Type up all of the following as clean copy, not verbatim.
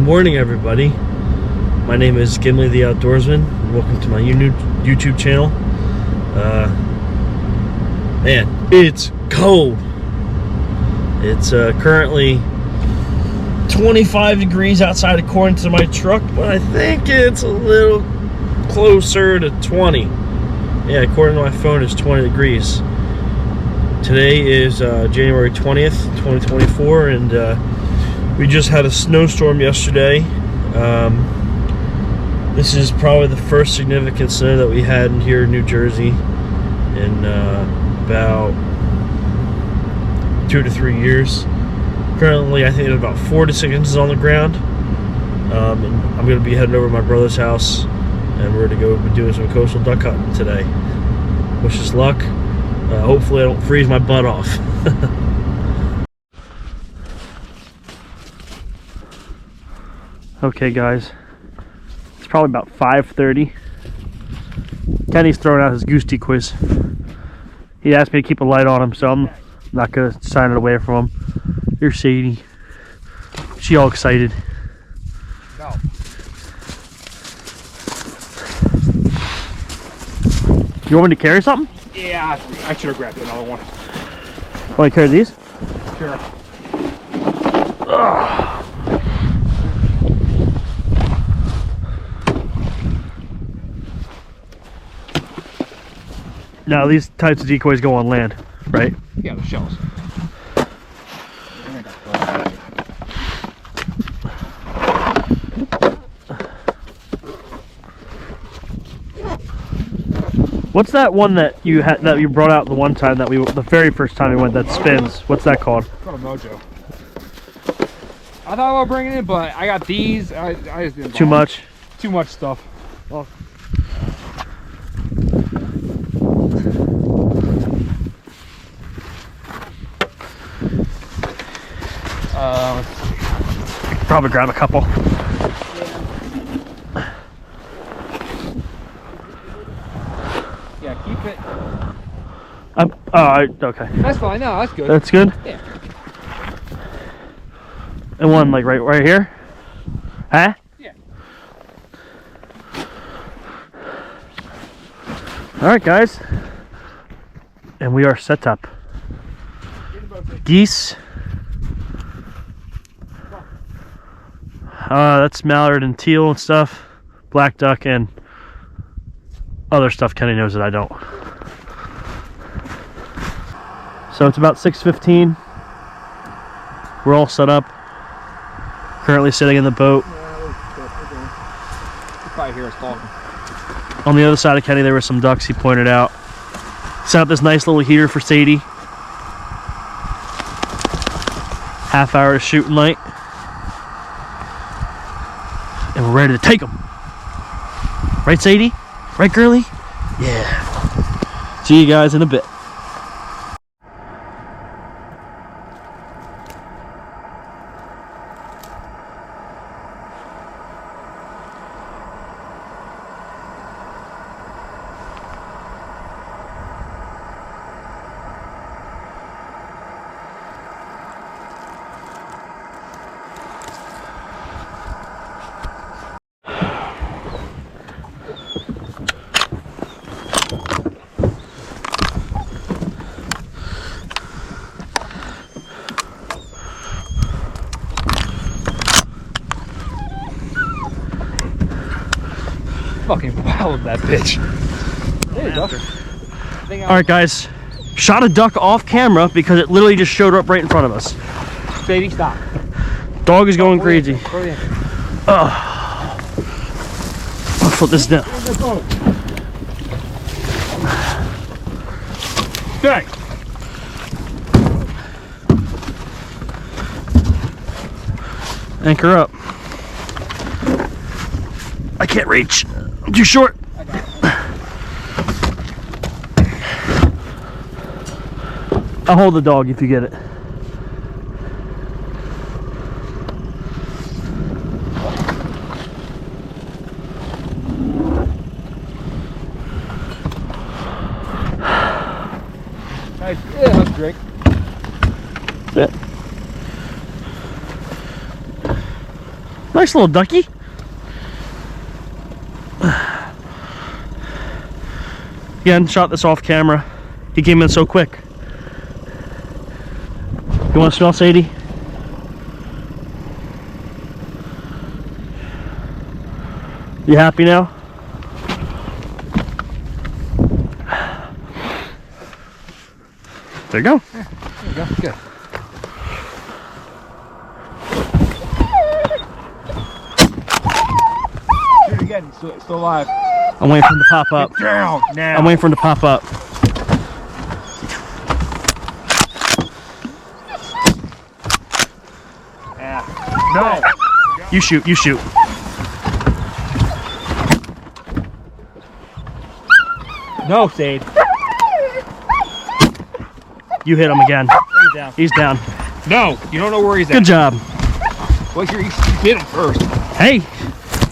morning, everybody. My name is Gimli the Outdoorsman. Welcome to my YouTube channel. Man, it's cold. It's currently 25 degrees outside according to my truck, but I think it's a little closer to 20. Yeah, according to my phone, it's 20 degrees. Today is January 20th, 2024, and we just had a snowstorm yesterday. This is probably the first significant snow that we had in here in New Jersey in about 2 to 3 years. Currently, I think there's about 4 to 6 inches on the ground. And I'm going to be heading over to my brother's house, and we're going to go be doing some coastal duck hunting today. Wish us luck. Hopefully I don't freeze my butt off. Okay guys, it's probably about 5:30. Kenny's throwing out his goose decoys. He asked me to keep a light on him, so I'm not gonna sign it away from him. Here's Sadie. She all excited. No. You want me to carry something? Yeah, I should have grabbed another one. Want to carry these? Sure. Now these types of decoys go on land, right? Yeah, the shells. What's that one that you had that you brought out the one time that the very first time we went that spins? What's that called? It's called a Mojo. I thought about bringing it, but I got these. I just didn't. Too much. Too much stuff. Well. Probably grab a couple. Yeah, keep it. Okay. That's fine. No, that's good. That's good? Yeah. And one like right here? Huh? Yeah. Alright guys. And we are set up. Geese. That's mallard and teal and stuff. Black duck and other stuff Kenny knows that I don't. So it's about 6:15. We're all set up. Currently sitting in the boat. You probably hear us talking. On the other side of Kenny there were some ducks he pointed out. Set up this nice little heater for Sadie. Half hour of shooting light. And we're ready to take them. Right, Sadie? Right, girly? Yeah. See you guys in a bit. Fucking wild, that bitch. There you go. Alright guys, shot a duck off camera because it literally just showed up right in front of us. Baby, stop. Dog is going crazy. I'll flip this down. Okay. Anchor up. I can't reach. I'm too short. I'll hold the dog if you get it. Nice. Yeah, let's drink. Yeah. Nice little ducky. Again, shot this off camera. He came in so quick. You want to smell, Sadie? You happy now? There you go. There you go. Good. Shoot it again. He's still alive. I'm waiting for him to pop up. Get down now. I'm waiting for him to pop up. Yeah. No. You shoot, you shoot. No, Sade. You hit him again. He's down. He's down. No, you don't know where he's at. Good job. Well, you hit him first. Hey,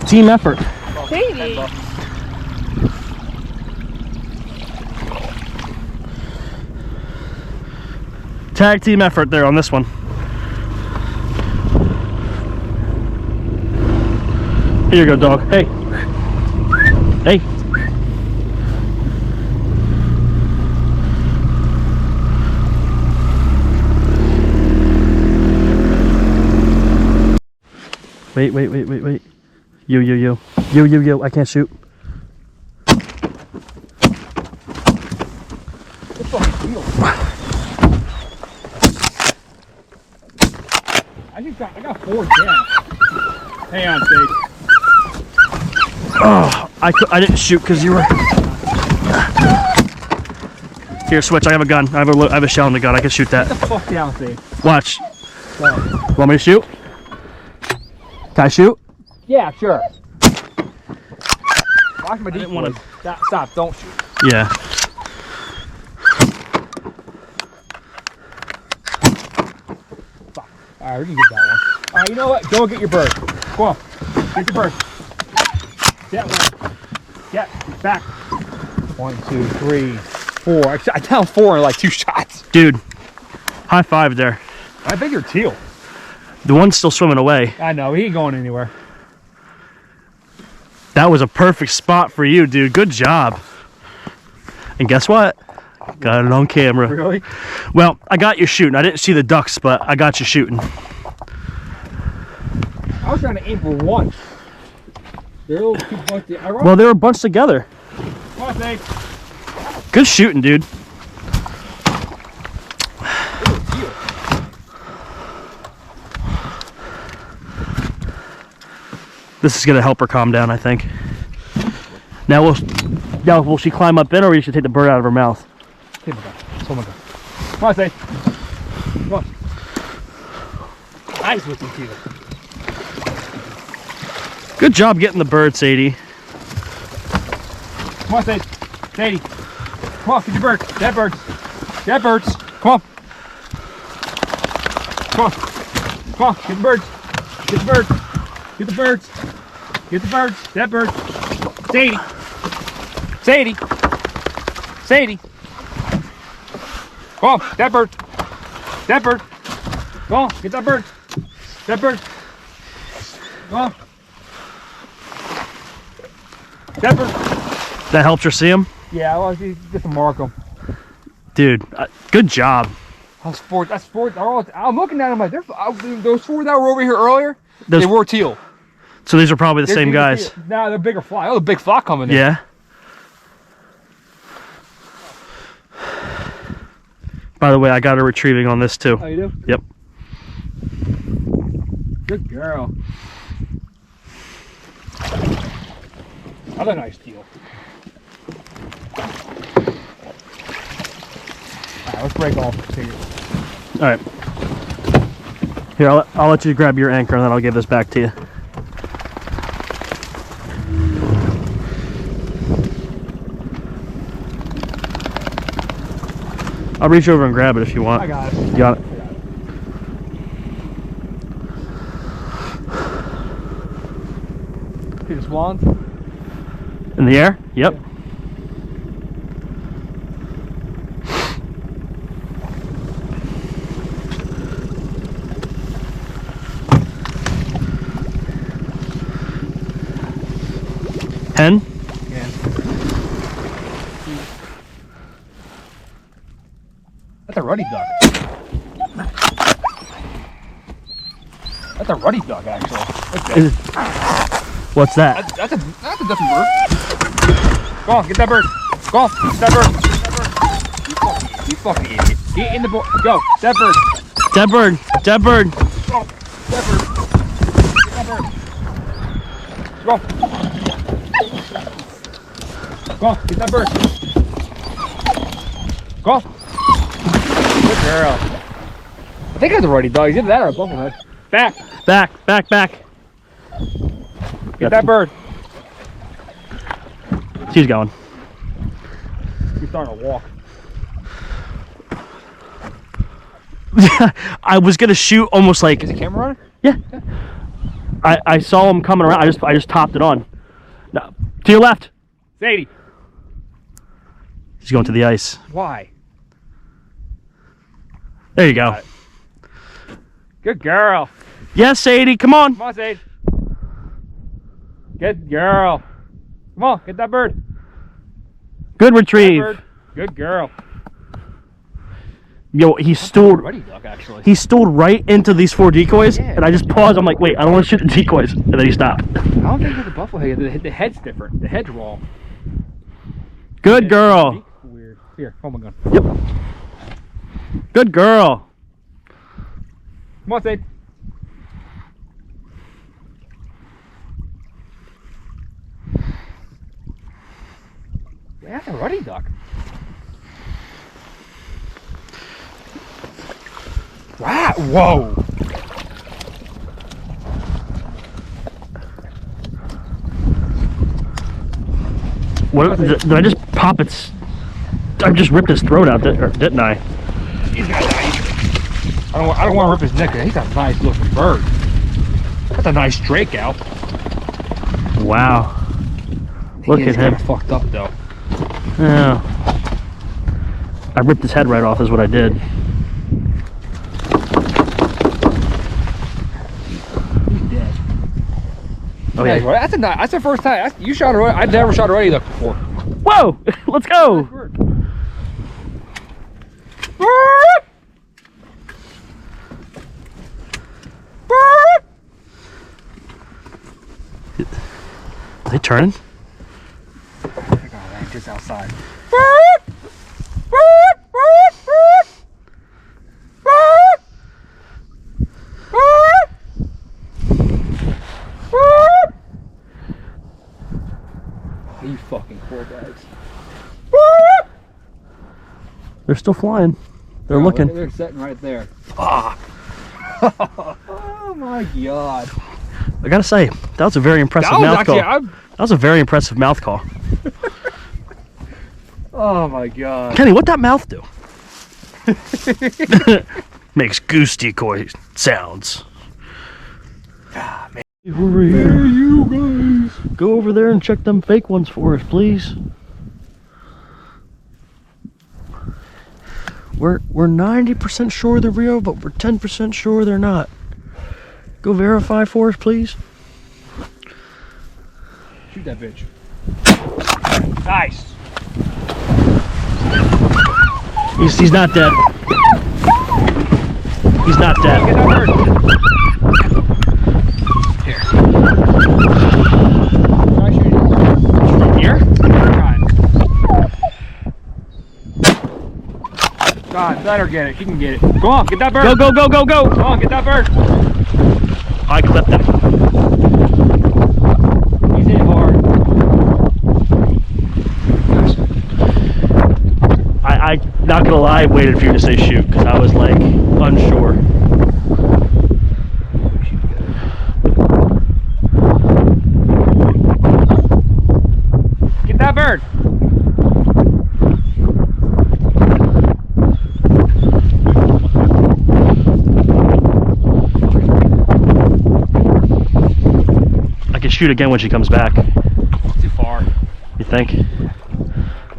team effort. Sadie. Tag team effort there on this one. Here you go, dog. Hey. Hey. Wait. You. I can't shoot. I got 4 down. Hang on, Sade. Oh, I didn't shoot because you were. Here, switch. I have a gun. I have a shell in the gun. I can shoot that. Get the fuck down, Sade. Watch. Go. Want me to shoot? Can I shoot? Yeah, sure. Watch my didn't wanna- Stop, don't shoot. Yeah. Alright, we can get that one. Alright, you know what? Go get your bird. Go on. Get your bird. That one. Get back. 1, 2, 3, 4. I downed 4 in like 2 shots. Dude, high five there. I think you're teal. The one's still swimming away. I know, he ain't going anywhere. That was a perfect spot for you, dude. Good job. And guess what? Got it on camera. Really? Well, I got you shooting. I didn't see the ducks, but I got you shooting. I was trying to aim for 1. They're a little too bunched. Well, they were bunched together. Come on, Dave. Good shooting, dude. This is gonna help her calm down, I think. Now will she climb up in, or we should take the bird out of her mouth? Take my gun. Oh my god. Come on, Dave. Come on. Nice looking teal. Good job getting the bird, Sadie. Come on, Sadie. Sadie. Come on, get your bird. That bird's. That bird's. Come on. Come on. Come on, get the birds. Get the birds. Get the birds. Get the birds. That bird. Sadie. Sadie. Sadie. Come on, that bird. That bird. Go on, get that bird. That bird. Go on. That bird. That helped her see him? Yeah, well, just to mark them. Dude, good job. That's 4. That's 4. I'm looking at them like those 4 that were over here earlier. Those, they were teal. So these are probably the same guys. Nah, they're bigger fly. Oh, the big flock coming in. Yeah. By the way, I got her retrieving on this too. Oh, you do? Yep. Good girl. Another nice teal. Alright, let's break off the figure. All right. Here, I'll let you grab your anchor and then I'll give this back to you. I'll reach over and grab it if you want. I got it. You got it. See the swans? In the air? Yep. Yeah. Hen? Yeah. That's a ruddy duck. That's a ruddy duck, actually. Is it, what's that? That's a different bird. Go on, get that bird. Go on, get that bird. You fucking idiot. Get in the boat. Go, that bird. Dead bird. Dead bird. Go, that bird. Get that bird. Go. Go, get that bird. Go. Good girl. I think that's a ruddy dog. Either that or a bufflehead. Back. Back. Back. Back. Get that bird. She's going. He's starting to walk. I was gonna shoot almost like. Is the camera on? Yeah. I saw him coming around. I just topped it on. No, to your left. Sadie. He's going to the ice. Why? There you go. Got it. Good girl. Yes, Sadie. Come on. Come on, Sadie. Good girl. Come on, get that bird. Good That retrieve. bird. Good girl. Yo, he stooled. Ruddy duck, actually. He stooled right into these 4 decoys, Yeah. and I just paused. I'm like, wait, I don't want to shoot the decoys, and then he stopped. I don't think it's a buffalo head. The head's different. The head's wrong. Good girl. Weird. Here, hold my gun. Yep. Good girl. Come on, Sadie. Yeah, that's a ruddy duck. Wow! Whoa! What did I just pop its? I just ripped his throat out, didn't I? He's got nice. I don't want to rip his neck. He's a nice looking bird. That's a nice drake out. Wow. Look at him. Kind of fucked up though. Yeah. I ripped his head right off. Is what I did. He's dead. Oh yeah. That's the first time. You shot a ruddy. I've never shot a ruddy duck before. Whoa! Let's go. Are they turning? Just outside. You fucking poor bags. They're still flying. They're looking. They're sitting right there. Oh my god. I gotta say, that was a very impressive mouth call. That was a very impressive mouth call. Oh my god. Kenny, what'd that mouth do? Makes goose decoy sounds. Ah, man. Over here, you guys. Go over there and check them fake ones for us, please. We're 90% sure they're real, but we're 10% sure they're not. Go verify for us, please. Shoot that bitch. Nice. He's not dead. He's not dead. Get that bird. Here. Try shooting it. From here? God, let her get it. She can get it. Go on, get that bird. Go, go, go, go, go. Come on, get that bird. I clipped him. He's hit hard. I not gonna lie, I waited for you to say shoot because I was like unsure. Get that bird. I can shoot again when she comes back. Too far. You think?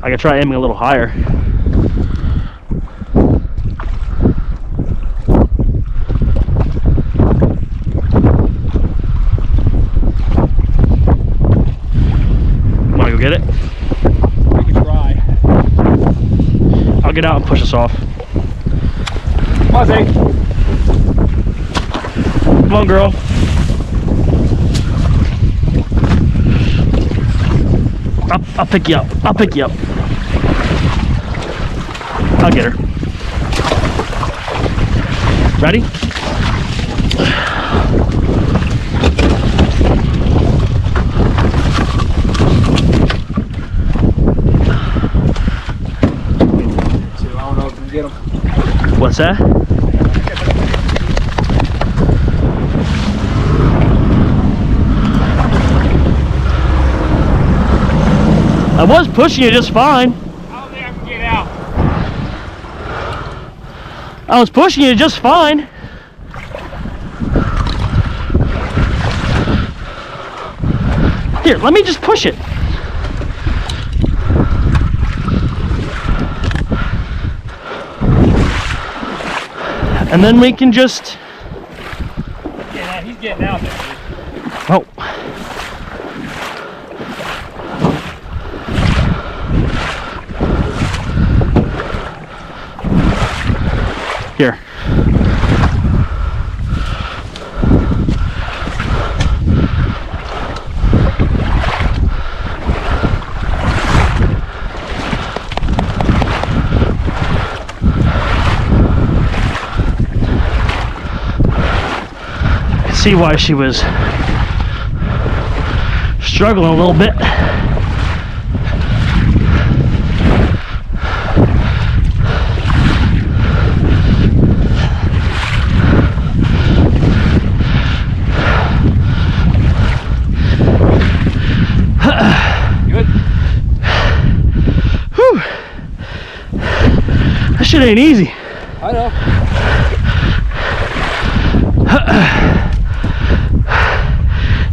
I could try aiming a little higher. it out and push us off. Come on, Zay. Come on, girl. I'll pick you up. I'll pick you up. I'll get her. Ready? I don't know if we can get him. What's that? I was pushing you just fine. I don't think I can get out. I was pushing you just fine. Here, let me just push it. And then we can just... Yeah, he's getting out there. Oh. Here. See why she was struggling a little bit. Good. Whew. That shit ain't easy. I know.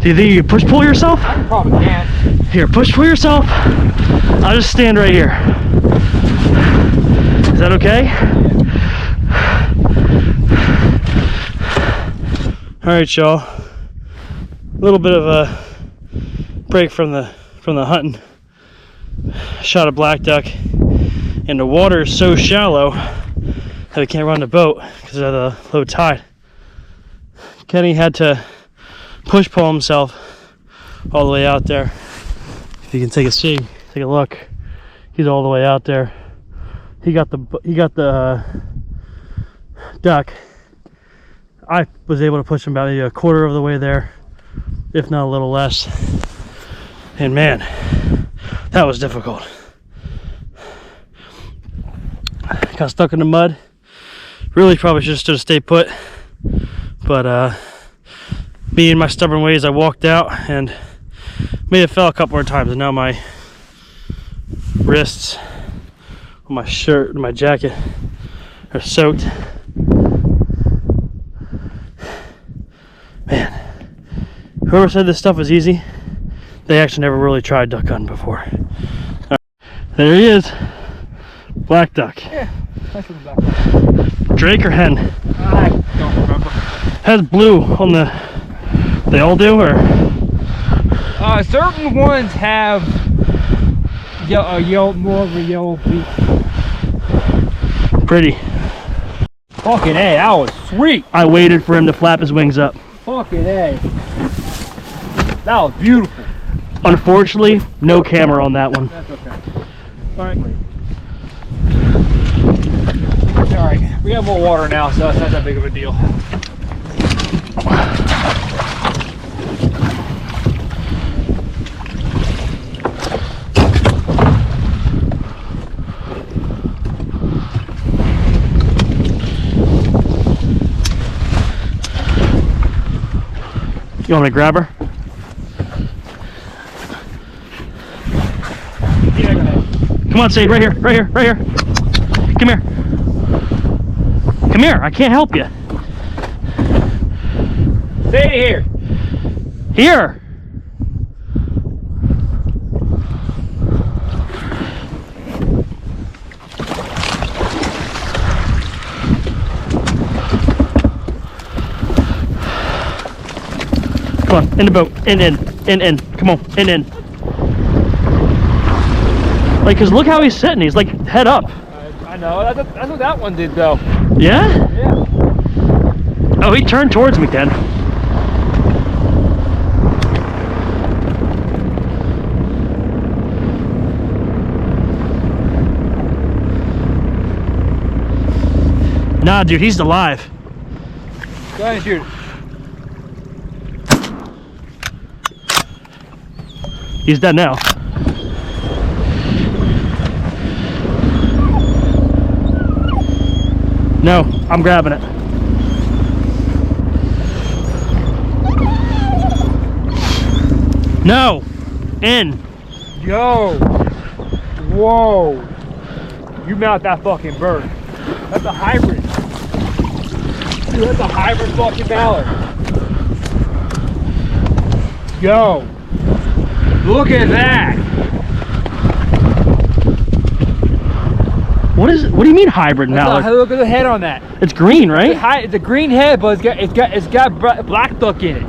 Do you think you can push pull yourself? I probably can't. Here, push pull yourself. I'll just stand right here. Is that okay? All right, y'all. A little bit of a break from the hunting. Shot a black duck, and the water is so shallow that we can't run the boat because of the low tide. Kenny had to push pull himself all the way out there. If you can take a look, he's all the way out there. He got the duck. I was able to push him about maybe a quarter of the way there, if not a little less. And man, that was difficult. Got stuck in the mud. Really probably should have stayed put, but being my stubborn ways, I walked out and may have fell a couple more times, and now my wrists, my shirt, and my jacket are soaked. Man, whoever said this stuff was easy, they actually never really tried duck hunting before. There he is, black duck. Yeah, nice little black duck. Drake or hen? I don't remember. Has blue on the. They all do, or? Certain ones have more of a yellow beak. Pretty. Fucking A, that was sweet. I waited for him to flap his wings up. Fucking A. That was beautiful. Unfortunately, no camera on that one. That's okay. Alright. Alright, we got more water now, so it's not that big of a deal. You want me to grab her? Yeah, go ahead. Come on, Sade, right here, right here, right here. Come here. Come here, I can't help you. Stay here. Here. Come on, in the boat, in, come on, in. Like, cause look how he's sitting, he's like head up. I I know. That's what that one did, though. Yeah? Yeah. Oh, he turned towards me, Ken. Nah, dude, he's alive. Go ahead and shoot it. He's dead now. No, I'm grabbing it. No! In! Yo! Whoa! You mount that fucking bird. That's a hybrid. Dude, that's a hybrid fucking mallard. Yo! Look at that! What is it? What do you mean hybrid mallard? Look at the head on that. It's green, right? It's a green head, but it's got black duck in it.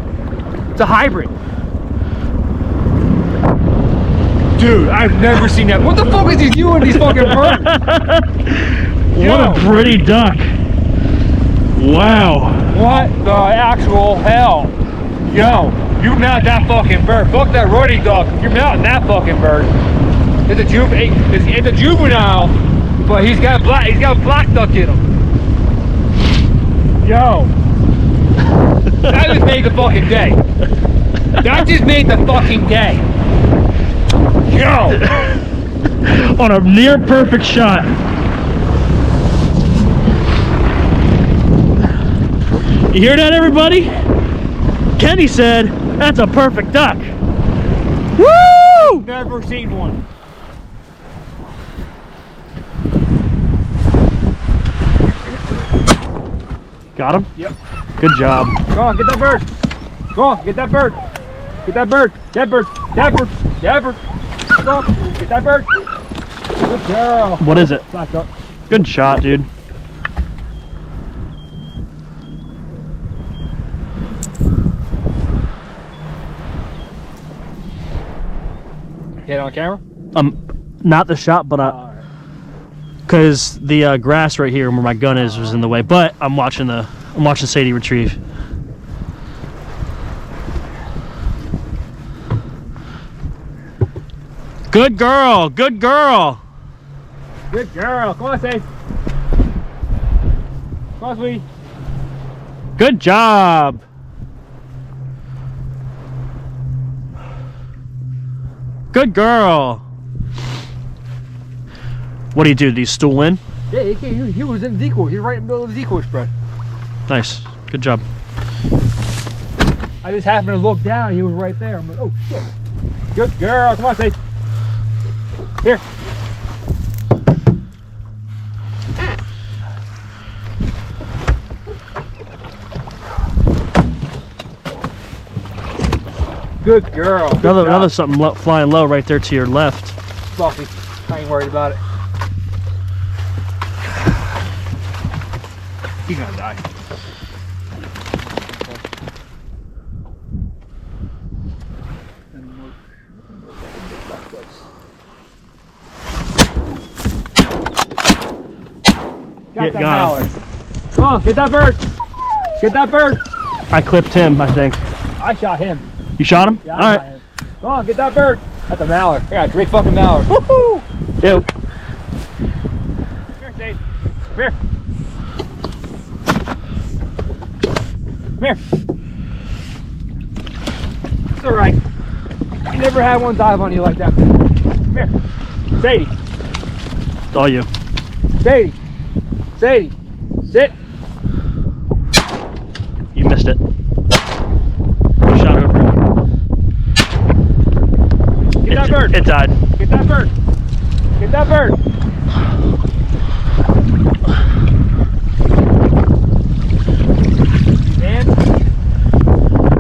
It's a hybrid. Dude, I've never seen that. What the fuck is he doing to these fucking birds? What a pretty duck. Wow. What the actual hell? Yo, you mount that fucking bird. Fuck that ruddy duck. You're mounting that fucking bird. It's a juvenile, but he's got black duck in him. Yo. That just made the fucking day. That just made the fucking day. Yo. On a near perfect shot. You hear that, everybody? Kenny said, that's a perfect duck. Woo! Never seen one. Got him? Yep. Good job. Go on, get that bird. Go on, get that bird. Get that bird. That bird. That bird. That bird. Go on, get that bird. Good girl. What is it? Black duck. Good shot, dude. Get it on camera? Not the shot, but because the grass right here where my gun is was in the way. But I'm watching Sadie retrieve. Good girl. Good girl. Good girl. Come on, Sadie. Come on, sweetie. Good job. Good girl. What do you do? Do you stool in? Yeah, he was in the decoy. He was right in the middle of the decoy spread. Nice. Good job. I just happened to look down. He was right there. I'm like, oh shit. Good girl. Come on, Sadie. Here. Good girl. Good Another something flying low right there to your left. Fluffy. I ain't worried about it. He's gonna die. Got that mallard. Come on, get that bird. Get that bird. I clipped him, I think. I shot him. You shot him? Yeah, All right. Come on, get that bird. That's a mallard. I got a great fucking mallard. Woohoo! Ew. Come here, Dave. Come here. Come here. It's alright. You never had one dive on you like that. Come here. Sadie. It's all you. Sadie. Sadie. Sit. You missed it. Shot over. Get that bird. It died. Get that bird. Get that bird. And?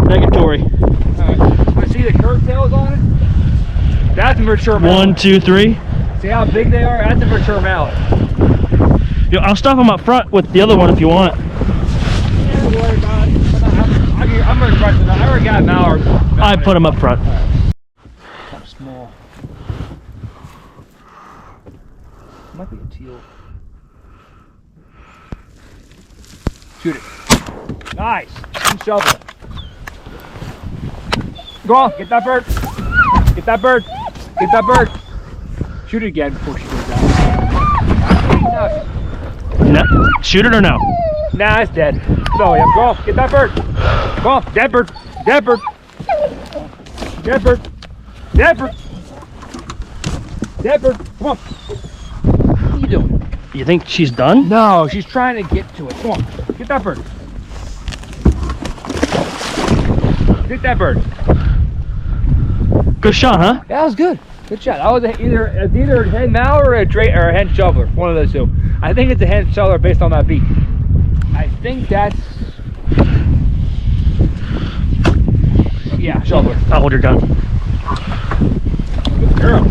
Negatory. Alright. I see the curtails on it. That's a mature mallard. 1, 2, 3. See how big they are? That's a mature mallard. Yo, I'll stuff them up front with the other one if you want. Yeah, don't worry about it. I'm gonna crush it. I already got an hour. I put them up front. Kind of small. Might be a teal. Shoot it. Nice. And shovel it. Go on, get that bird. Get that bird. Get that bird. Shoot it again before she goes down. No, shoot it or no? Nah, it's dead. So, yeah, go on, get that bird. Go on, dead bird. Dead bird. Dead bird. Dead bird. Dead bird. Come on. What are you doing? You think she's done? No, she's trying to get to it. Come on, get that bird. Get that bird. Good shot, huh? That was good. Good shot. That was either a hen mallard or a hen shoveler. One of those two. I think it's a hen shoveler based on that beak. I think that's. Yeah, shoveler. I'll hold your gun. Good girl.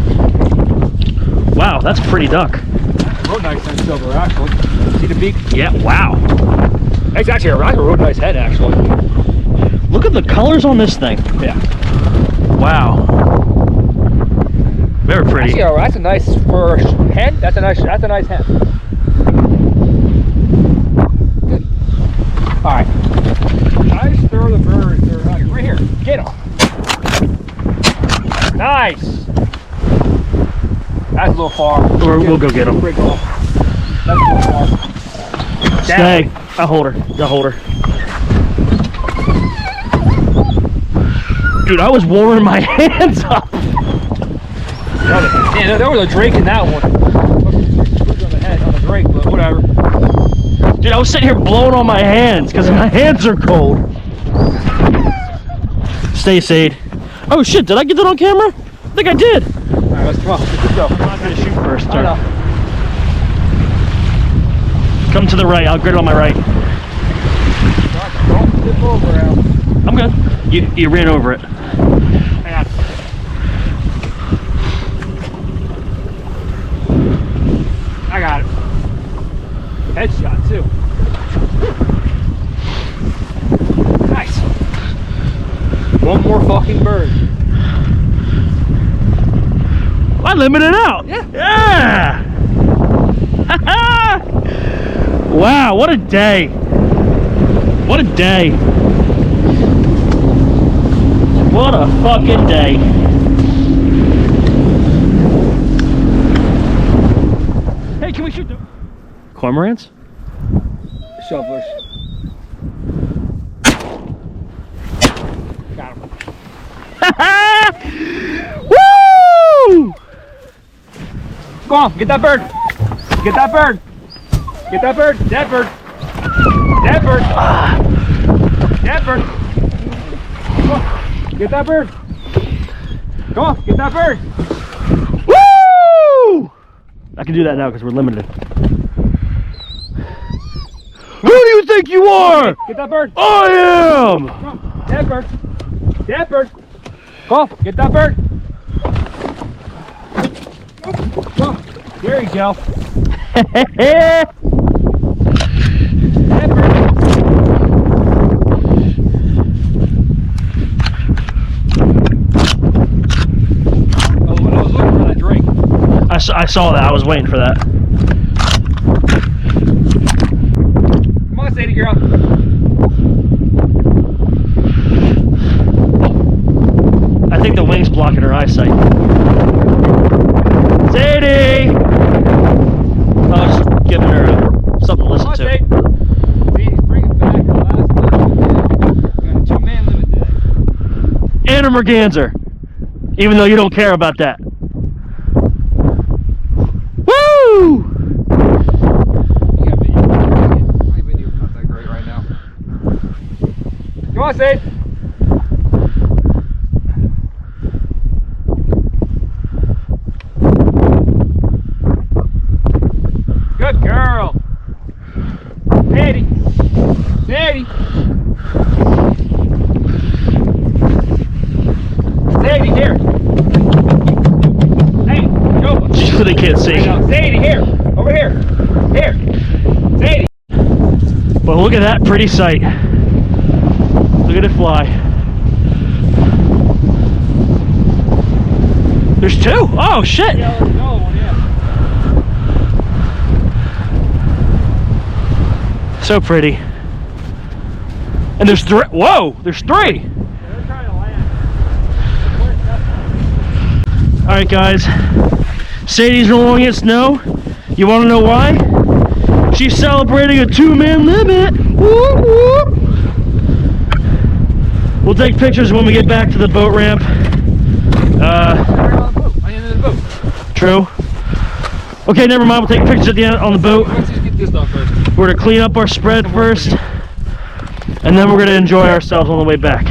Wow, that's a pretty duck. Real nice hen shoveler, actually. See the beak? Yeah, wow. It's actually a real nice head, actually. Look at the colors on this thing. Yeah. Wow. Very pretty. Actually, that's a nice for a hen. That's a nice hen. Good. All right. Nice throw the bird. Right here. Get him. Nice. That's a little far. We'll go get him. Break off. That's a little far. Stay. I'll hold her. Dude, I was warming my hands up. Yeah, there was a drake in that one. On the head on the drake, but whatever. Dude, I was sitting here blowing on my hands because my hands are cold. Stay, Sade. Oh shit, did I get that on camera? I think I did. Alright, let's come on. Let's go. I'm not gonna shoot first. I know. Come to the right, I'll grid on my right. Don't flip over, Al. I'm good. You ran over it. Hang on. I got it. Headshot too. Nice. One more fucking bird. I limited out. Yeah. Yeah. Wow, what a day. What a day. What a fucking day. Hey, can we shoot the cormorants? Shovelers. Got him. Woo! Go on, get that bird. Get that bird. Get that bird. That bird. That bird. That bird. Come on. Get that bird. Go on, get that bird. Woo! I can do that now because we're limited. Who do you think you are? Get that bird. I am! Come on. That bird. That bird. Go on, get that bird. Go on. There you go. That bird. Oh, when I was looking for that drink. I saw that. I was waiting for that. Come on, Sadie girl. I think the wing's blocking her eyesight. Sadie! I was just giving her something to listen Come on, to. Sadie. Sadie's bringing back the last limit today. We got a 2-man limit today. And a merganser. Even though you don't care about that. Woo! You got video. My video's not that great right now. Come on, Sadie. Good girl. Sadie. Sadie. Sadie, here. Hey, go. So they can't see. I know. Sadie, here. Over here. Here. Sadie. But look at that pretty sight. Look at it fly. There's two. Oh shit. Yeah, there's another one, yeah. So pretty. And there's three. Whoa, there's three. They're trying to land. All right, guys. Sadie's rolling in snow. You want to know why? She's celebrating a 2-man limit. Whoop, whoop. We'll take pictures when we get back to the boat ramp. True. Okay, never mind. We'll take pictures at the end on the boat. Let's just get this done first. We're gonna clean up our spread first, and then we're gonna enjoy ourselves on the way back.